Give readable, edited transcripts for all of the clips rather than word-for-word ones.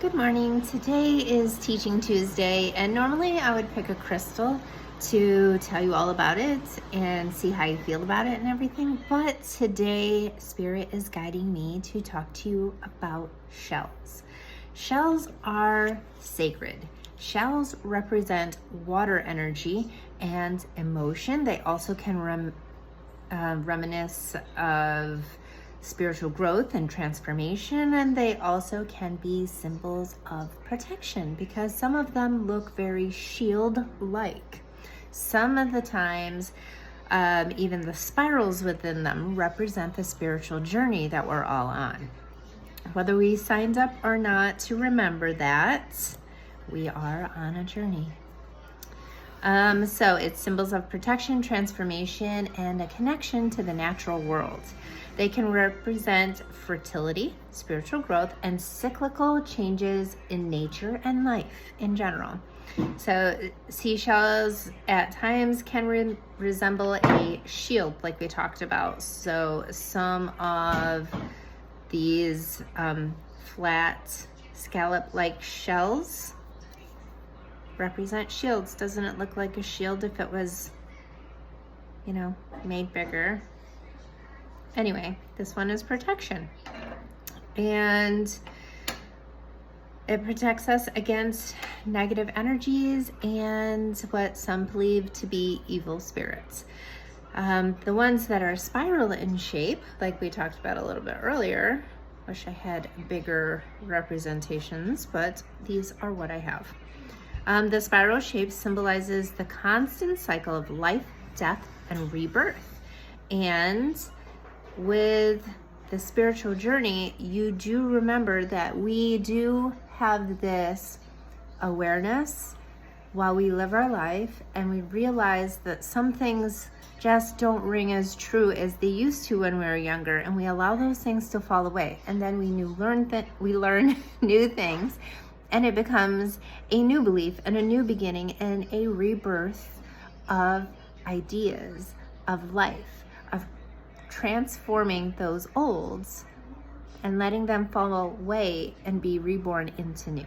Good morning. Today is Teaching Tuesday, and normally I would pick a crystal to tell you all about it and see how you feel about it and everything. But today, Spirit is guiding me to talk to you about shells. Shells are sacred. Shells represent water energy and emotion. They also can reminisce of spiritual growth and transformation, and they also can be symbols of protection because some of them look very shield-like. Some of the times, even the spirals within them represent the spiritual journey that we're all on. Whether we signed up or not to remember that, we are on a journey. So it's symbols of protection, transformation, and a connection to the natural world. They can represent fertility, spiritual growth, and cyclical changes in nature and life in general. So seashells at times can resemble a shield, like we talked about. So some of these flat scallop-like shells represent shields. Doesn't it look like a shield if it was, made bigger? Anyway, this one is protection. And it protects us against negative energies and what some believe to be evil spirits. The ones that are spiral in shape, like we talked about a little bit earlier, wish I had bigger representations, but these are what I have. The spiral shape symbolizes the constant cycle of life, death, and rebirth. And with the spiritual journey, you do remember that we do have this awareness while we live our life, and we realize that some things just don't ring as true as they used to when we were younger, and we allow those things to fall away. And then we learn new things, and it becomes a new belief and a new beginning and a rebirth of ideas, of life, of transforming those olds and letting them fall away and be reborn into new.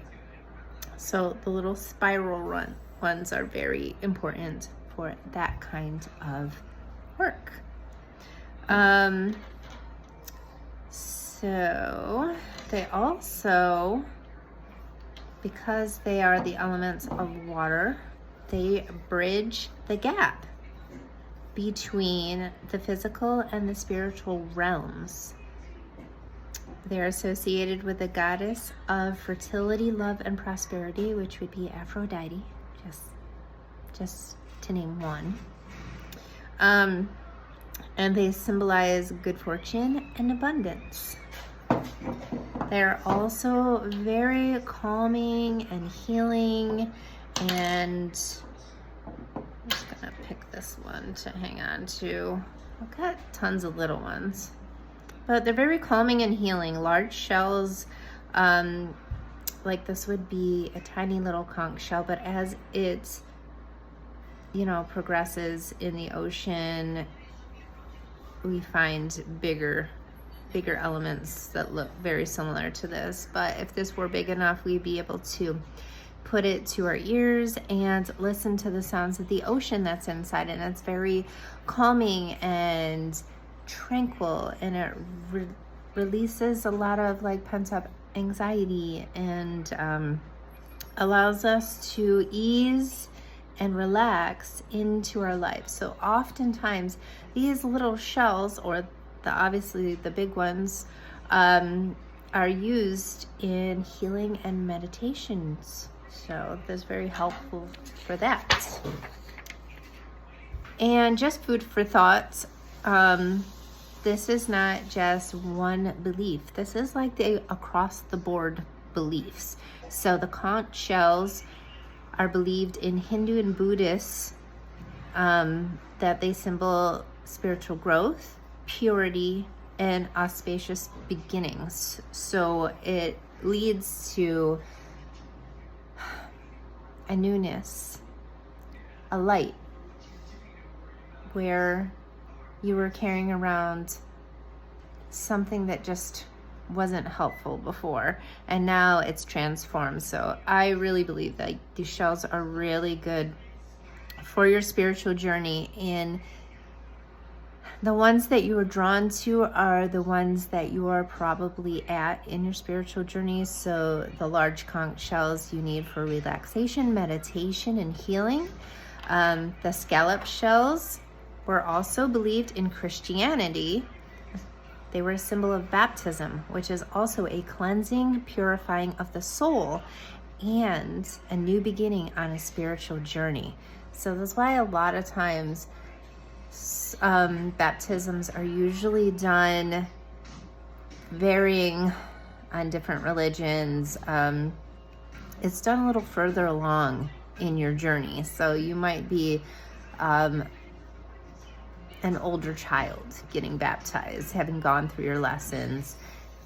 So the little spiral ones are very important for that kind of work. So they also, because they are the elements of water, they bridge the gap between the physical and the spiritual realms. They're associated with the goddess of fertility, love, and prosperity, which would be Aphrodite, just to name one. And they symbolize good fortune and abundance. They're also very calming and healing, and I'm just gonna pick this one to hang on to. I've got tons of little ones, but they're very calming and healing. Large shells, like this would be a tiny little conch shell, but as it, progresses in the ocean, we find bigger elements that look very similar to this. But if this were big enough, we'd be able to put it to our ears and listen to the sounds of the ocean that's inside, and it's very calming and tranquil, and it releases a lot of pent up anxiety and allows us to ease and relax into our life. So oftentimes these little shells, or obviously the big ones, are used in healing and meditations. So that's very helpful for that. And just food for thought. This is not just one belief. This is like the across the board beliefs. So the conch shells are believed in Hindu and Buddhists, that they symbol spiritual growth, purity, and auspicious beginnings. So it leads to a newness, a light, where you were carrying around something that just wasn't helpful before, and now it's transformed. So I really believe that these shells are really good for your spiritual journey. And the ones that you are drawn to are the ones that you are probably at in your spiritual journey. So the large conch shells you need for relaxation, meditation, and healing. The scallop shells were also believed in Christianity. They were a symbol of baptism, which is also a cleansing, purifying of the soul and a new beginning on a spiritual journey. So that's why a lot of times baptisms are usually done varying on different religions. It's done a little further along in your journey. So you might be an older child getting baptized, having gone through your lessons.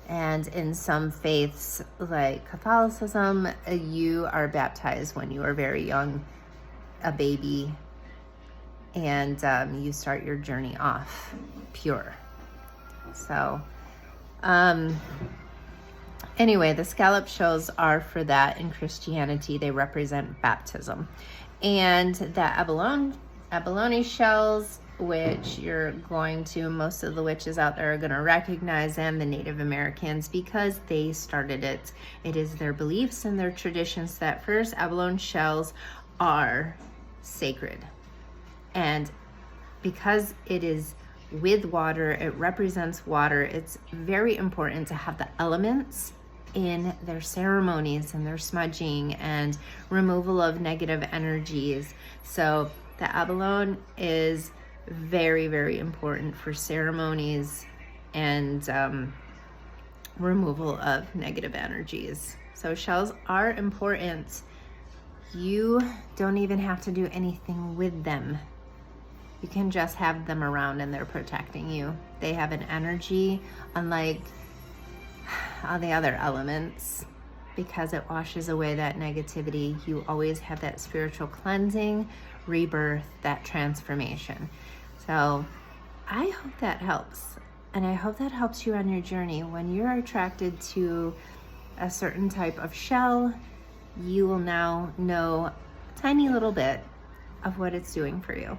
And in some faiths like Catholicism, you are baptized when you are very young, a baby, and you start your journey off pure. So anyway, the scallop shells are for that in Christianity. They represent baptism. And the abalone shells, which most of the witches out there are going to recognize, and the Native Americans, because they started it. It is their beliefs and their traditions that first abalone shells are sacred. And because it is with water, it represents water, it's very important to have the elements in their ceremonies and their smudging and removal of negative energies. So the abalone is very, very important for ceremonies and removal of negative energies. So shells are important. You don't even have to do anything with them. You can just have them around and they're protecting you. They have an energy unlike all the other elements, because it washes away that negativity. You always have that spiritual cleansing, rebirth, that transformation. So I hope that helps. And I hope that helps you on your journey. When you're attracted to a certain type of shell, you will now know a tiny little bit of what it's doing for you.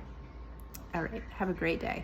All right, have a great day.